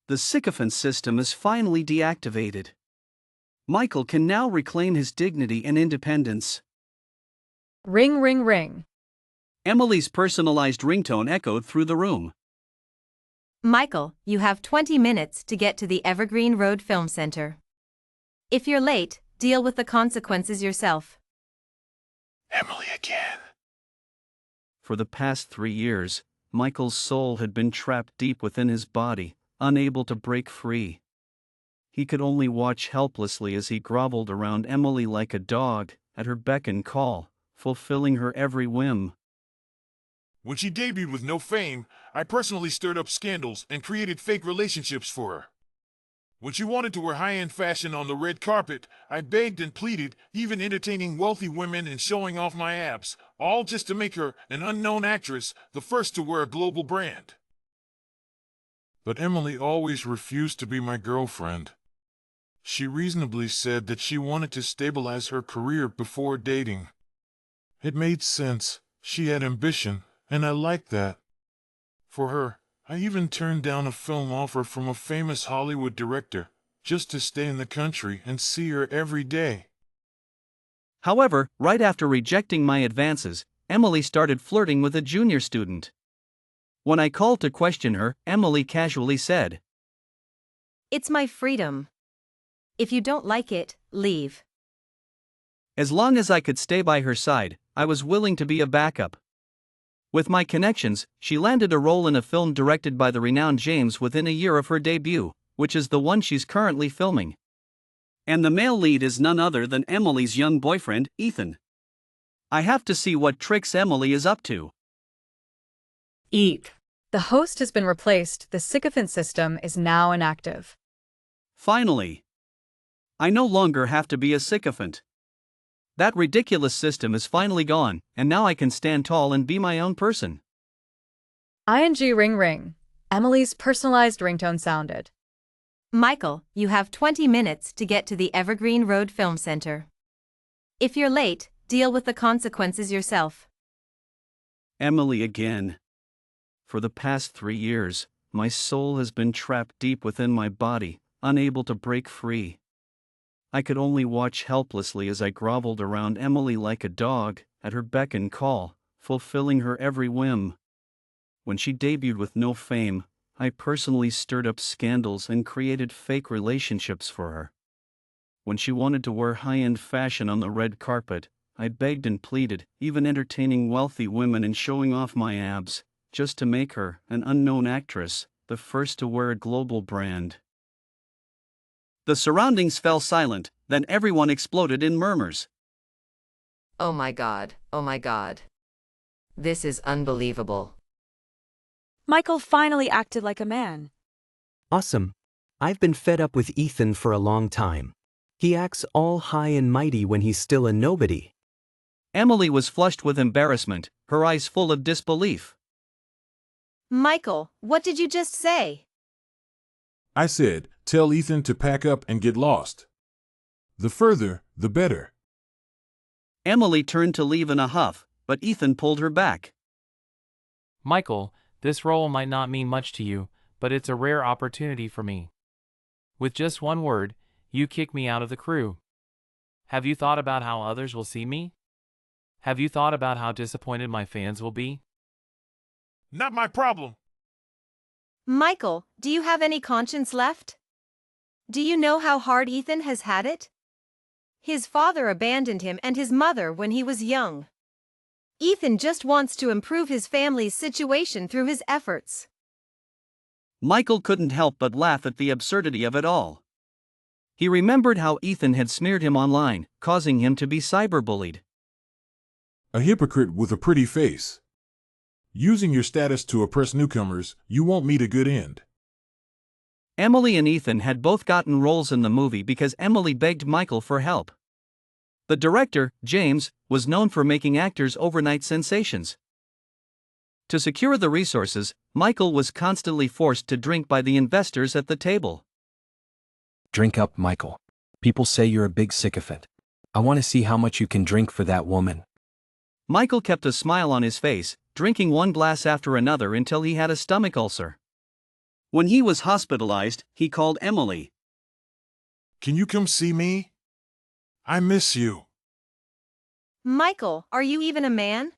The sycophant system is finally deactivated. Michael can now reclaim his dignity and independence. Ring, ring, ring. Emily's personalized ringtone echoed through the room. Michael, you have 20 minutes to get to the Evergreen Road Film Center. If you're late, deal with the consequences yourself. Emily again. For the past 3 years, Michael's soul had been trapped deep within his body, unable to break free. He could only watch helplessly as he groveled around Emily like a dog, at her beck and call, fulfilling her every whim. When she debuted with no fame, I personally stirred up scandals and created fake relationships for her. When she wanted to wear high-end fashion on the red carpet, I begged and pleaded, even entertaining wealthy women and showing off my abs, all just to make her, an unknown actress, the first to wear a global brand. But Emily always refused to be my girlfriend. She reasonably said that she wanted to stabilize her career before dating. It made sense. She had ambition, and I liked that. For her, I even turned down a film offer from a famous Hollywood director, just to stay in the country and see her every day. However, right after rejecting my advances, Emily started flirting with a junior student. When I called to question her, Emily casually said, It's my freedom. If you don't like it, leave. As long as I could stay by her side, I was willing to be a backup. With my connections, she landed a role in a film directed by the renowned James within a year of her debut, which is the one she's currently filming. And the male lead is none other than Emily's young boyfriend, Ethan. I have to see what tricks Emily is up to. Eek. The host has been replaced. The sycophant system is now inactive. Finally. I no longer have to be a sycophant. That ridiculous system is finally gone, and now I can stand tall and be my own person. ING ring ring. Emily's personalized ringtone sounded. Michael, you have 20 minutes to get to the Evergreen Road Film Center. If you're late, deal with the consequences yourself. Emily again. For the past 3 years, my soul has been trapped deep within my body, unable to break free. I could only watch helplessly as I groveled around Emily like a dog, at her beck and call, fulfilling her every whim. When she debuted with no fame, I personally stirred up scandals and created fake relationships for her. When she wanted to wear high-end fashion on the red carpet, I begged and pleaded, even entertaining wealthy women and showing off my abs, just to make her, an unknown actress, the first to wear a global brand. The surroundings fell silent, then everyone exploded in murmurs. Oh my God, oh my God. This is unbelievable. Michael finally acted like a man. Awesome. I've been fed up with Ethan for a long time. He acts all high and mighty when he's still a nobody. Emily was flushed with embarrassment, her eyes full of disbelief. Michael, what did you just say? I said, tell Ethan to pack up and get lost. The further, the better. Emily turned to leave in a huff, but Ethan pulled her back. Michael, this role might not mean much to you, but it's a rare opportunity for me. With just one word, you kick me out of the crew. Have you thought about how others will see me? Have you thought about how disappointed my fans will be? Not my problem. Michael, do you have any conscience left? Do you know how hard Ethan has had it? His father abandoned him and his mother when he was young. Ethan just wants to improve his family's situation through his efforts. Michael couldn't help but laugh at the absurdity of it all. He remembered how Ethan had smeared him online, causing him to be cyberbullied. A hypocrite with a pretty face. Using your status to oppress newcomers, you won't meet a good end. Emily and Ethan had both gotten roles in the movie because Emily begged Michael for help. The director, James, was known for making actors overnight sensations. To secure the resources, Michael was constantly forced to drink by the investors at the table. Drink up, Michael. People say you're a big sycophant. I want to see how much you can drink for that woman. Michael kept a smile on his face, drinking one glass after another until he had a stomach ulcer. When he was hospitalized, he called Emily. Can you come see me? I miss you. Michael, are you even a man?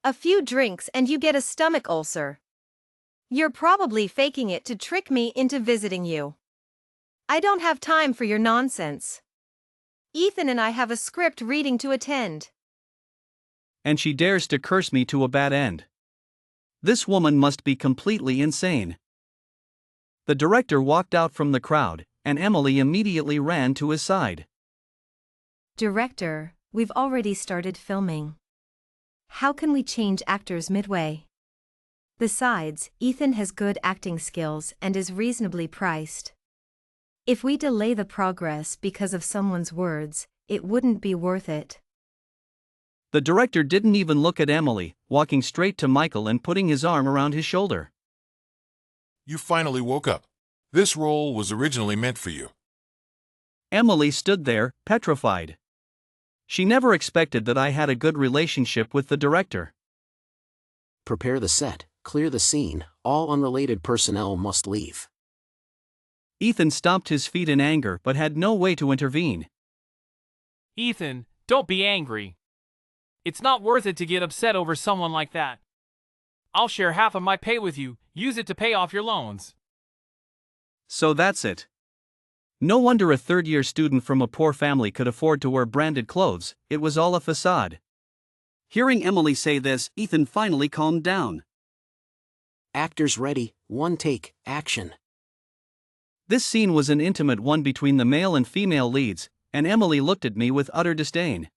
A few drinks and you get a stomach ulcer. You're probably faking it to trick me into visiting you. I don't have time for your nonsense. Ethan and I have a script reading to attend. And she dares to curse me to a bad end. This woman must be completely insane. The director walked out from the crowd, and Emily immediately ran to his side. Director, we've already started filming. How can we change actors midway? Besides, Ethan has good acting skills and is reasonably priced. If we delay the progress because of someone's words, it wouldn't be worth it. The director didn't even look at Emily, walking straight to Michael and putting his arm around his shoulder. You finally woke up. This role was originally meant for you. Emily stood there, petrified. She never expected that I had a good relationship with the director. Prepare the set, clear the scene, all unrelated personnel must leave. Ethan stomped his feet in anger but had no way to intervene. Ethan, don't be angry. It's not worth it to get upset over someone like that. I'll share half of my pay with you. Use it to pay off your loans. So that's it. No wonder a third-year student from a poor family could afford to wear branded clothes. It was all a facade. Hearing Emily say this, Ethan finally calmed down. Actors ready, one take, action. This scene was an intimate one between the male and female leads, and Emily looked at me with utter disdain.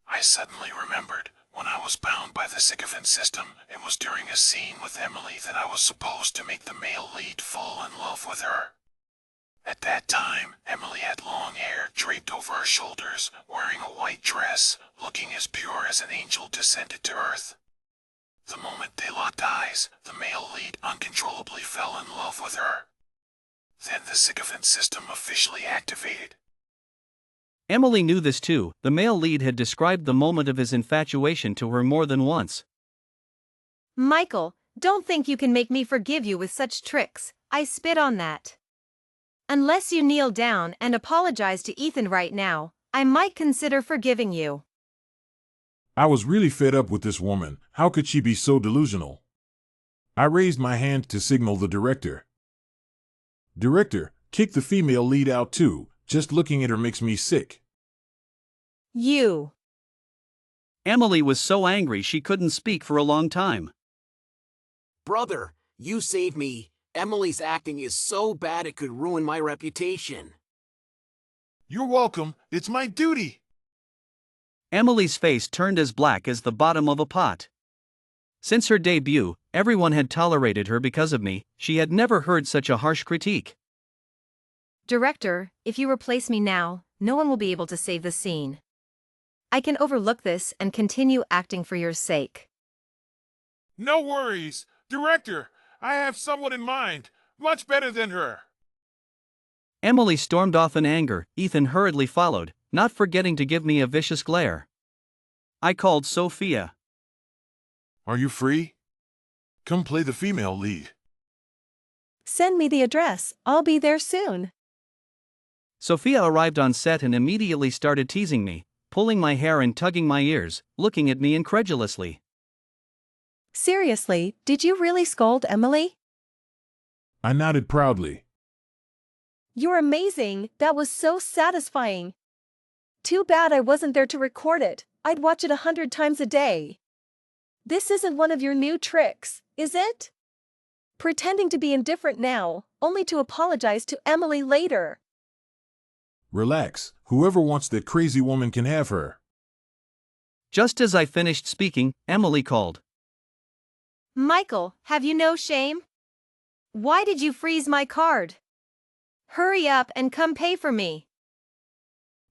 I suddenly remembered when I was bound by the sycophant system, it was during a scene with Emily that I was supposed to make the male lead fall in love with her. At that time, Emily had long hair draped over her shoulders, wearing a white dress, looking as pure as an angel descended to earth. The moment they locked eyes, the male lead uncontrollably fell in love with her. Then the sycophant system officially activated. Emily knew this too. The male lead had described the moment of his infatuation to her more than once. Michael, don't think you can make me forgive you with such tricks. I spit on that. Unless you kneel down and apologize to Ethan right now, I might consider forgiving you. I was really fed up with this woman. How could she be so delusional? I raised my hand to signal the director. Director, kick the female lead out too. Just looking at her makes me sick. You. Emily was so angry she couldn't speak for a long time. Brother, you saved me. Emily's acting is so bad it could ruin my reputation. You're welcome. It's my duty. Emily's face turned as black as the bottom of a pot. Since her debut, everyone had tolerated her because of me. She had never heard such a harsh critique. Director, if you replace me now, no one will be able to save the scene. I can overlook this and continue acting for your sake. No worries. Director, I have someone in mind, much better than her. Emily stormed off in anger. Ethan hurriedly followed, not forgetting to give me a vicious glare. I called Sophia. Are you free? Come play the female lead. Send me the address. I'll be there soon. Sophia arrived on set and immediately started teasing me, pulling my hair and tugging my ears, looking at me incredulously. Seriously, did you really scold Emily? I nodded proudly. You're amazing. That was so satisfying. Too bad I wasn't there to record it. I'd watch it 100 times a day. This isn't one of your new tricks, is it? Pretending to be indifferent now, only to apologize to Emily later. Relax. Whoever wants that crazy woman can have her. Just as I finished speaking, Emily called. Michael, have you no shame? Why did you freeze my card? Hurry up and come pay for me.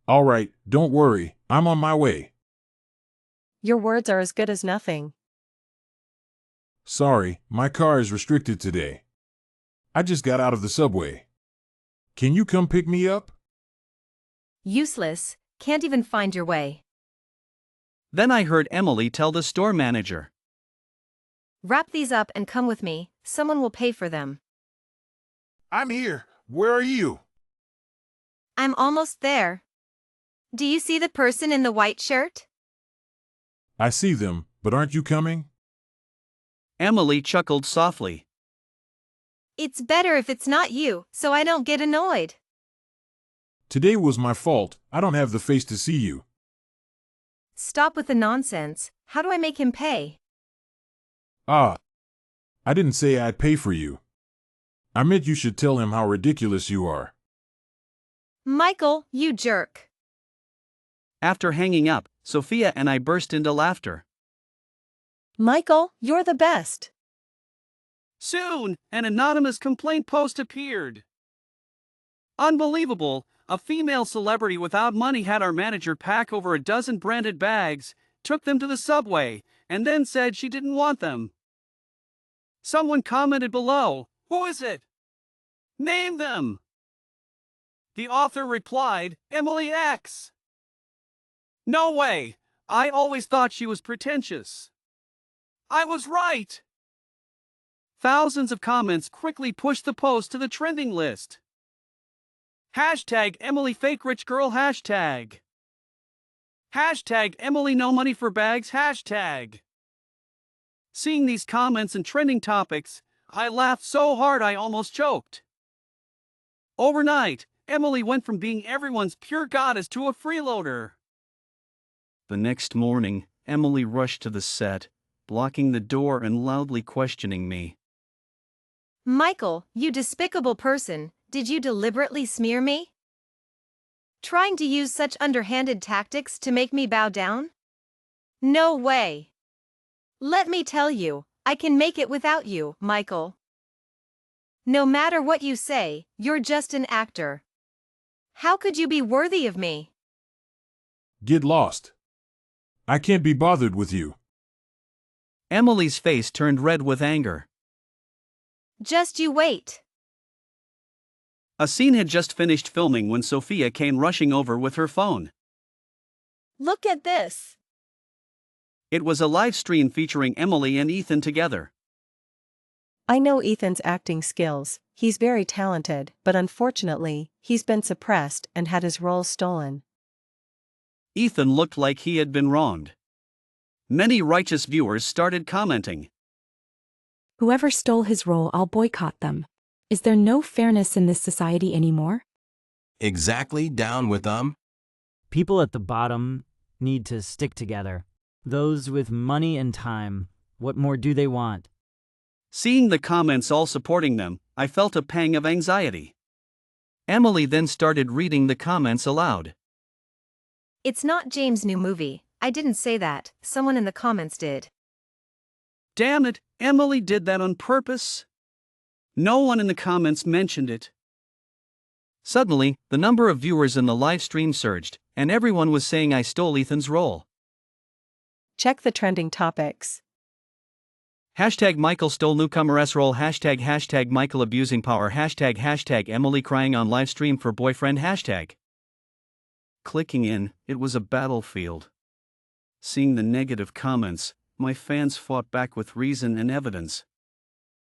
All right, don't worry. I'm on my way. Your words are as good as nothing. Sorry, my car is restricted today. I just got out of the subway. Can you come pick me up? Useless, can't even find your way. Then I heard Emily tell the store manager. Wrap these up and come with me, someone will pay for them. I'm here. Where are you? I'm almost there. Do you see the person in the white shirt? I see them, but aren't you coming? Emily chuckled softly. It's better if it's not you, so I don't get annoyed. Today was my fault. I don't have the face to see you. Stop with the nonsense. How do I make him pay? Ah. I didn't say I'd pay for you. I meant you should tell him how ridiculous you are. Michael, you jerk. After hanging up, Sophia and I burst into laughter. Michael, you're the best. Soon, an anonymous complaint post appeared. Unbelievable, a female celebrity without money had our manager pack over a dozen branded bags, took them to the subway, and then said she didn't want them. Someone commented below, "Who is it? Name them." The author replied, "Emily X." No way, I always thought she was pretentious. I was right. Thousands of comments quickly pushed the post to the trending list. Hashtag Emily Fake Rich Girl hashtag. Hashtag Emily No Money for Bags hashtag. Seeing these comments and trending topics, I laughed so hard I almost choked. Overnight, Emily went from being everyone's pure goddess to a freeloader. The next morning, Emily rushed to the set, blocking the door and loudly questioning me. Michael, you despicable person, did you deliberately smear me? Trying to use such underhanded tactics to make me bow down? No way. Let me tell you, I can make it without you, Michael. No matter what you say, you're just an actor. How could you be worthy of me? Get lost. I can't be bothered with you. Emily's face turned red with anger. Just you wait. A scene had just finished filming when Sophia came rushing over with her phone. Look at this. It was a live stream featuring Emily and Ethan together. I know Ethan's acting skills, he's very talented, but unfortunately, he's been suppressed and had his role stolen. Ethan looked like he had been wronged. Many righteous viewers started commenting. Whoever stole his role, I'll boycott them. Is there no fairness in this society anymore? Exactly, down with them. People at the bottom need to stick together. Those with money and time, what more do they want? Seeing the comments all supporting them, I felt a pang of anxiety. Emily then started reading the comments aloud. It's not James' new movie. I didn't say that, someone in the comments did. Damn it, Emily did that on purpose? No one in the comments mentioned it. Suddenly, the number of viewers in the live stream surged, and everyone was saying I stole Ethan's role. Check the trending topics. Hashtag Michael stole newcomer's role. Hashtag Michael abusing power. Hashtag Emily crying on live stream for boyfriend. Hashtag. Clicking in, it was a battlefield. Seeing the negative comments, my fans fought back with reason and evidence.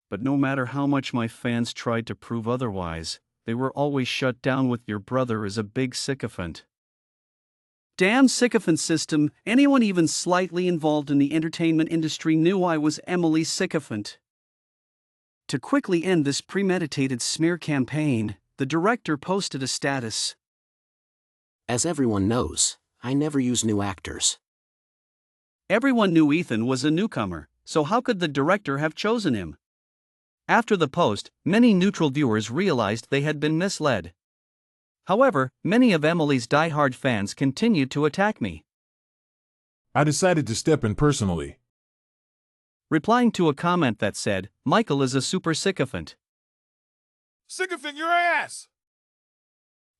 But no matter how much my fans tried to prove otherwise, they were always shut down with "your brother is a big sycophant." Damn sycophant system, anyone even slightly involved in the entertainment industry knew I was Emily's sycophant. To quickly end this premeditated smear campaign, the director posted a status. As everyone knows, I never use new actors. Everyone knew Ethan was a newcomer, so how could the director have chosen him? After the post, many neutral viewers realized they had been misled. However, many of Emily's die-hard fans continued to attack me. I decided to step in personally. Replying to a comment that said, "Michael is a super sycophant." Sycophant your ass!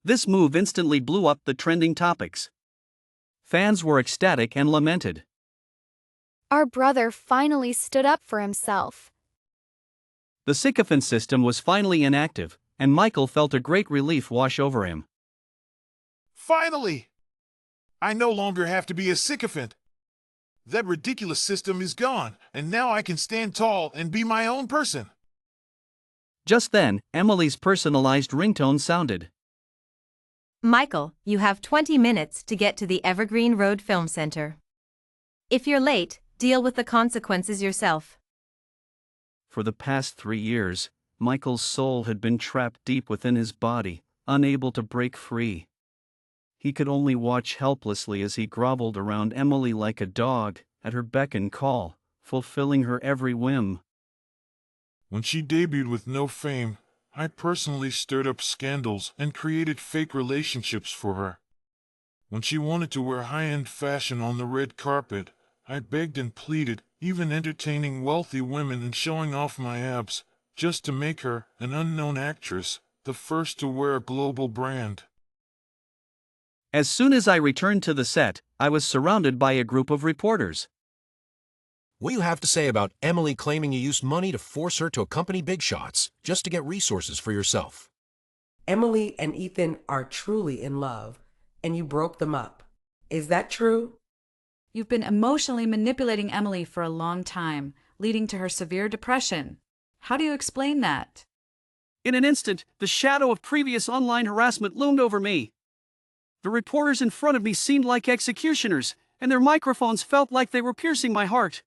This move instantly blew up the trending topics. Fans were ecstatic and lamented. Our brother finally stood up for himself. The sycophant system was finally inactive, and Michael felt a great relief wash over him. Finally! I no longer have to be a sycophant. That ridiculous system is gone, and now I can stand tall and be my own person. Just then, Emily's personalized ringtone sounded. Michael, you have 20 minutes to get to the Evergreen Road Film Center. If you're late, deal with the consequences yourself. For the past 3 years, Michael's soul had been trapped deep within his body, unable to break free. He could only watch helplessly as he groveled around Emily like a dog, at her beck and call, fulfilling her every whim. When she debuted with no fame, I personally stirred up scandals and created fake relationships for her. When she wanted to wear high-end fashion on the red carpet, I begged and pleaded, even entertaining wealthy women and showing off my abs, just to make her, an unknown actress, the first to wear a global brand. As soon as I returned to the set, I was surrounded by a group of reporters. What do you have to say about Emily claiming you used money to force her to accompany big shots, just to get resources for yourself? Emily and Ethan are truly in love, and you broke them up. Is that true? You've been emotionally manipulating Emily for a long time, leading to her severe depression. How do you explain that? In an instant, the shadow of previous online harassment loomed over me. The reporters in front of me seemed like executioners, and their microphones felt like they were piercing my heart.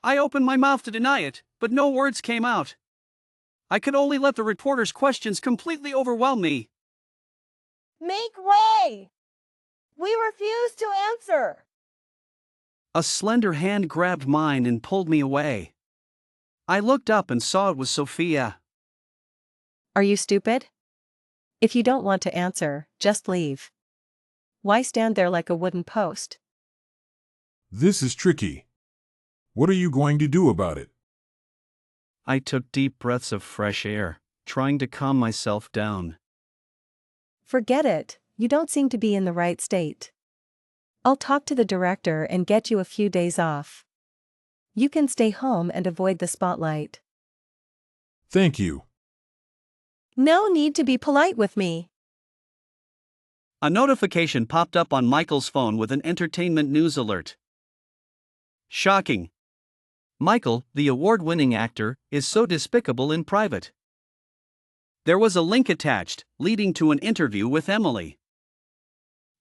I opened my mouth to deny it, but no words came out. I could only let the reporters' questions completely overwhelm me. Make way! We refuse to answer! A slender hand grabbed mine and pulled me away. I looked up and saw it was Sophia. Are you stupid? If you don't want to answer, just leave. Why stand there like a wooden post? This is tricky. What are you going to do about it? I took deep breaths of fresh air, trying to calm myself down. Forget it, you don't seem to be in the right state. I'll talk to the director and get you a few days off. You can stay home and avoid the spotlight. Thank you. No need to be polite with me. A notification popped up on Michael's phone with an entertainment news alert. Shocking. Michael, the award-winning actor, is so despicable in private. There was a link attached, leading to an interview with Emily.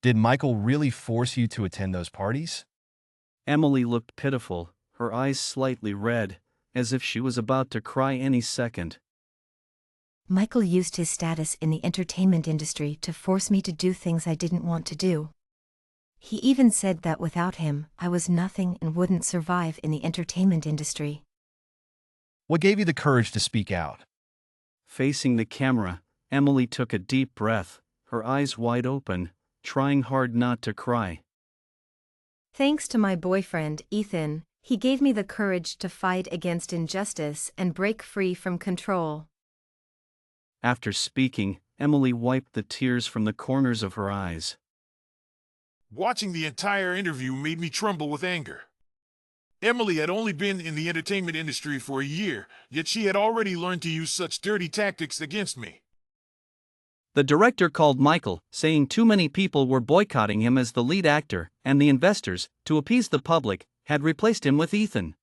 Did Michael really force you to attend those parties? Emily looked pitiful, her eyes slightly red, as if she was about to cry any second. Michael used his status in the entertainment industry to force me to do things I didn't want to do. He even said that without him, I was nothing and wouldn't survive in the entertainment industry. What gave you the courage to speak out? Facing the camera, Emily took a deep breath, her eyes wide open, trying hard not to cry. Thanks to my boyfriend, Ethan, he gave me the courage to fight against injustice and break free from control. After speaking, Emily wiped the tears from the corners of her eyes. Watching the entire interview made me tremble with anger. Emily had only been in the entertainment industry for a year, yet she had already learned to use such dirty tactics against me. The director called Michael, saying too many people were boycotting him as the lead actor, and the investors, to appease the public, had replaced him with Ethan.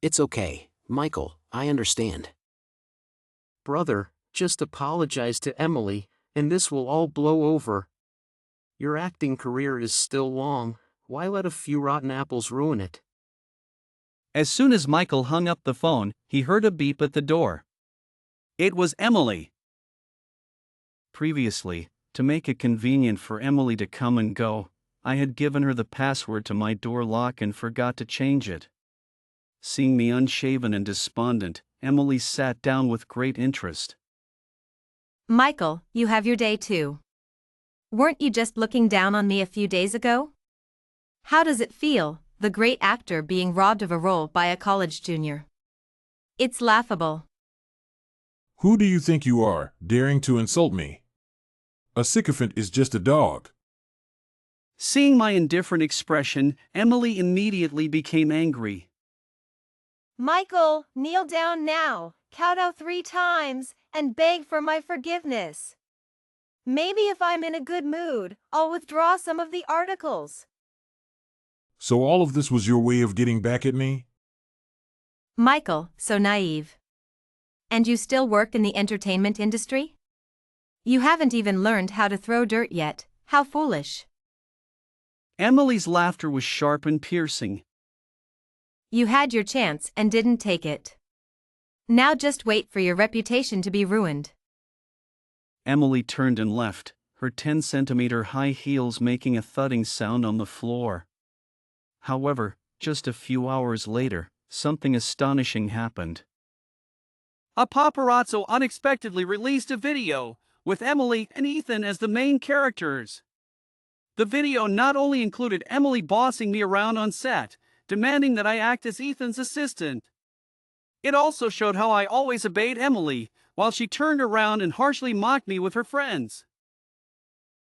It's okay, Michael, I understand. Brother, just apologize to Emily, and this will all blow over. Your acting career is still long, why let a few rotten apples ruin it? As soon as Michael hung up the phone, he heard a beep at the door. It was Emily. Previously, to make it convenient for Emily to come and go, I had given her the password to my door lock and forgot to change it. Seeing me unshaven and despondent, Emily sat down with great interest. Michael, you have your day too. Weren't you just looking down on me a few days ago? How does it feel, the great actor being robbed of a role by a college junior? It's laughable. Who do you think you are, daring to insult me? A sycophant is just a dog. Seeing my indifferent expression, Emily immediately became angry. Michael, kneel down now, kowtow 3 times, and beg for my forgiveness. Maybe if I'm in a good mood, I'll withdraw some of the articles. So all of this was your way of getting back at me? Michael, so naive. And you still work in the entertainment industry? You haven't even learned how to throw dirt yet. How foolish. Emily's laughter was sharp and piercing. You had your chance and didn't take it. Now just wait for your reputation to be ruined. Emily turned and left, her 10-centimeter high heels making a thudding sound on the floor. However, just a few hours later, something astonishing happened. A paparazzo unexpectedly released a video, with Emily and Ethan as the main characters. The video not only included Emily bossing me around on set, demanding that I act as Ethan's assistant. It also showed how I always obeyed Emily, while she turned around and harshly mocked me with her friends.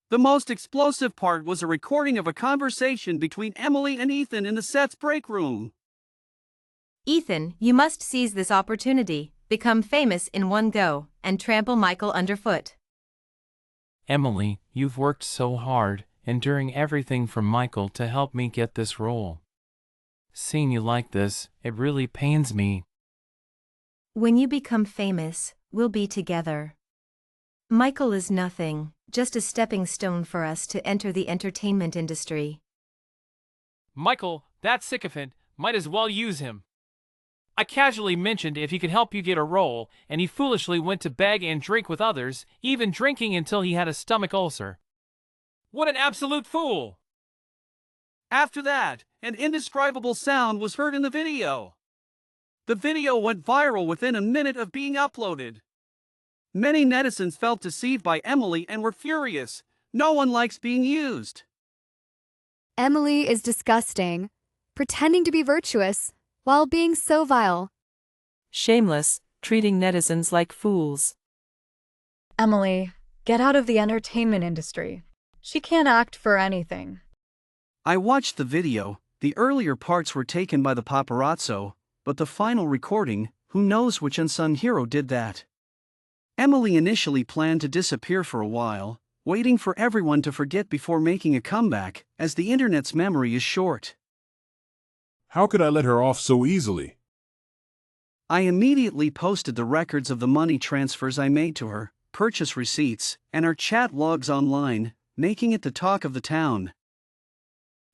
The most explosive part was a recording of a conversation between Emily and Ethan in the set's break room. Ethan, you must seize this opportunity, become famous in one go, and trample Michael underfoot. Emily, you've worked so hard, enduring everything from Michael to help me get this role. Seeing you like this, it really pains me. When you become famous, we'll be together. Michael is nothing, just a stepping stone for us to enter the entertainment industry. Michael, that sycophant, might as well use him. I casually mentioned if he could help you get a role, and he foolishly went to beg and drink with others, even drinking until he had a stomach ulcer. What an absolute fool! After that, an indescribable sound was heard in the video. The video went viral within a minute of being uploaded. Many netizens felt deceived by Emily and were furious. No one likes being used. Emily is disgusting, pretending to be virtuous while being so vile. Shameless, treating netizens like fools. Emily, get out of the entertainment industry. She can't act for anything. I watched the video. The earlier parts were taken by the paparazzo, but the final recording, who knows which unsung hero did that? Emily initially planned to disappear for a while, waiting for everyone to forget before making a comeback, as the internet's memory is short. How could I let her off so easily? I immediately posted the records of the money transfers I made to her, purchase receipts, and our chat logs online, making it the talk of the town.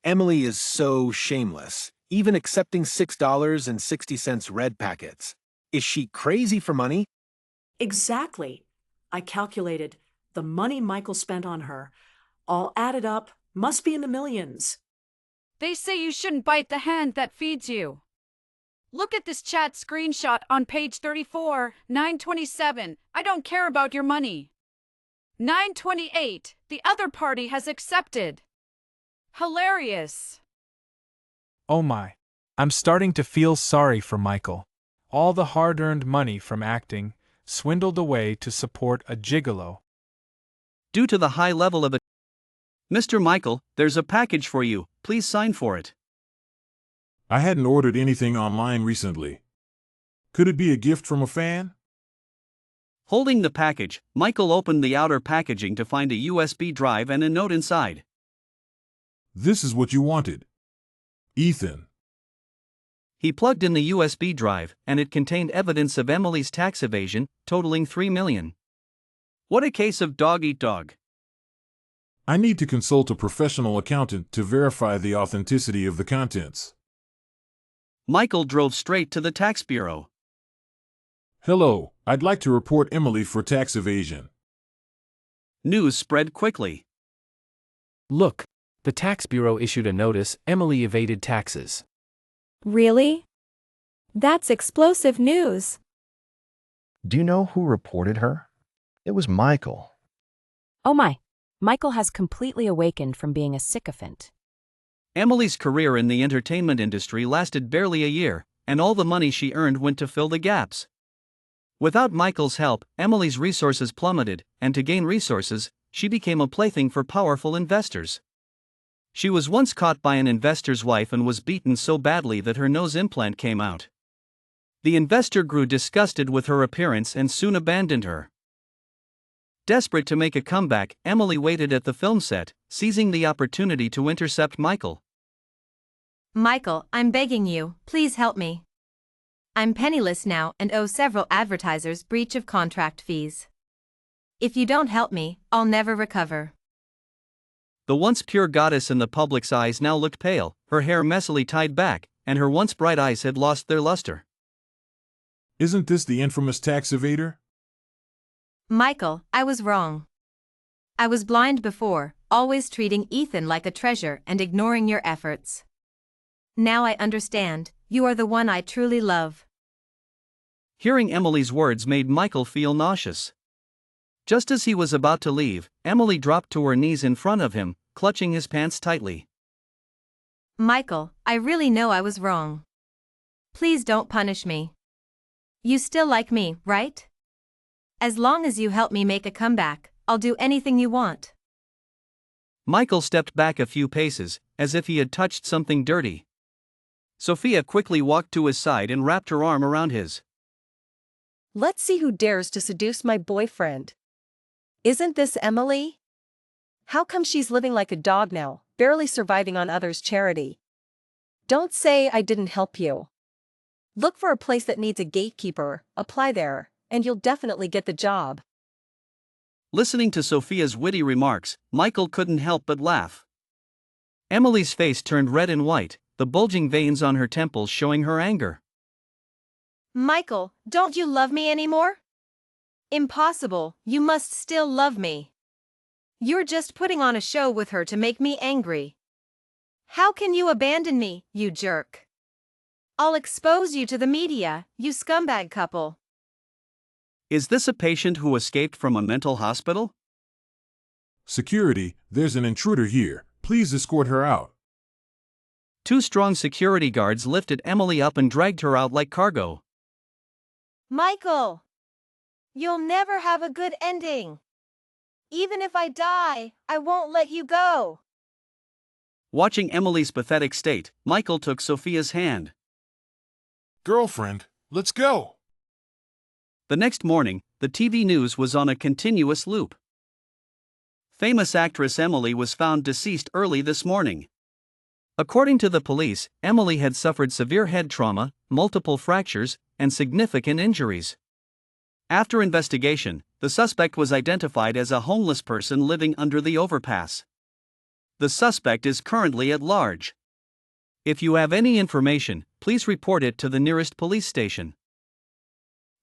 Emily is so shameless, even accepting $6.60 red packets. Is she crazy for money? Exactly. I calculated the money Michael spent on her, all added up, must be in the millions. They say you shouldn't bite the hand that feeds you. Look at this chat screenshot on page 34, 927. I don't care about your money. 928. The other party has accepted. Hilarious. Oh my. I'm starting to feel sorry for Michael. All the hard-earned money from acting swindled away to support a gigolo. Due to the high level of it, Mr. Michael, there's a package for you. Please sign for it. I hadn't ordered anything online recently. Could it be a gift from a fan? Holding the package, Michael opened the outer packaging to find a USB drive and a note inside. This is what you wanted. Ethan. He plugged in the USB drive, and it contained evidence of Emily's tax evasion, totaling $3 million. What a case of dog-eat-dog. I need to consult a professional accountant to verify the authenticity of the contents. Michael drove straight to the tax bureau. Hello, I'd like to report Emily for tax evasion. News spread quickly. Look, the tax bureau issued a notice. Emily evaded taxes. Really? That's explosive news. Do you know who reported her? It was Michael. Oh my. Michael has completely awakened from being a sycophant. Emily's career in the entertainment industry lasted barely a year, and all the money she earned went to fill the gaps. Without Michael's help, Emily's resources plummeted, and to gain resources, she became a plaything for powerful investors. She was once caught by an investor's wife and was beaten so badly that her nose implant came out. The investor grew disgusted with her appearance and soon abandoned her. Desperate to make a comeback, Emily waited at the film set, seizing the opportunity to intercept Michael. Michael, I'm begging you, please help me. I'm penniless now and owe several advertisers breach of contract fees. If you don't help me, I'll never recover. The once pure goddess in the public's eyes now looked pale, her hair messily tied back, and her once bright eyes had lost their luster. Isn't this the infamous tax evader? Michael, I was wrong. I was blind before, always treating Ethan like a treasure and ignoring your efforts. Now I understand, you are the one I truly love. Hearing Emily's words made Michael feel nauseous. Just as he was about to leave, Emily dropped to her knees in front of him, clutching his pants tightly. Michael, I really know I was wrong. Please don't punish me. You still like me, right? As long as you help me make a comeback, I'll do anything you want. Michael stepped back a few paces, as if he had touched something dirty. Sophia quickly walked to his side and wrapped her arm around his. Let's see who dares to seduce my boyfriend. Isn't this Emily? How come she's living like a dog now, barely surviving on others' charity? Don't say I didn't help you. Look for a place that needs a gatekeeper, apply there, and you'll definitely get the job. Listening to Sophia's witty remarks, Michael couldn't help but laugh. Emily's face turned red and white, the bulging veins on her temples showing her anger. Michael, don't you love me anymore? Impossible, you must still love me. You're just putting on a show with her to make me angry. How can you abandon me, you jerk? I'll expose you to the media, you scumbag couple. Is this a patient who escaped from a mental hospital? Security, there's an intruder here. Please escort her out. Two strong security guards lifted Emily up and dragged her out like cargo. Michael! You'll never have a good ending. Even if I die, I won't let you go. Watching Emily's pathetic state, Michael took Sophia's hand. Girlfriend, let's go. The next morning, the TV news was on a continuous loop. Famous actress Emily was found deceased early this morning. According to the police, Emily had suffered severe head trauma, multiple fractures, and significant injuries. After investigation, the suspect was identified as a homeless person living under the overpass. The suspect is currently at large. If you have any information, please report it to the nearest police station.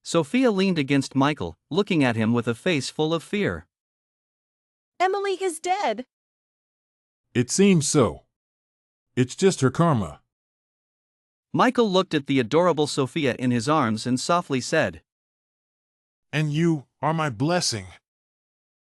Sophia leaned against Michael, looking at him with a face full of fear. Emily is dead. It seems so. It's just her karma. Michael looked at the adorable Sophia in his arms and softly said, And you are my blessing.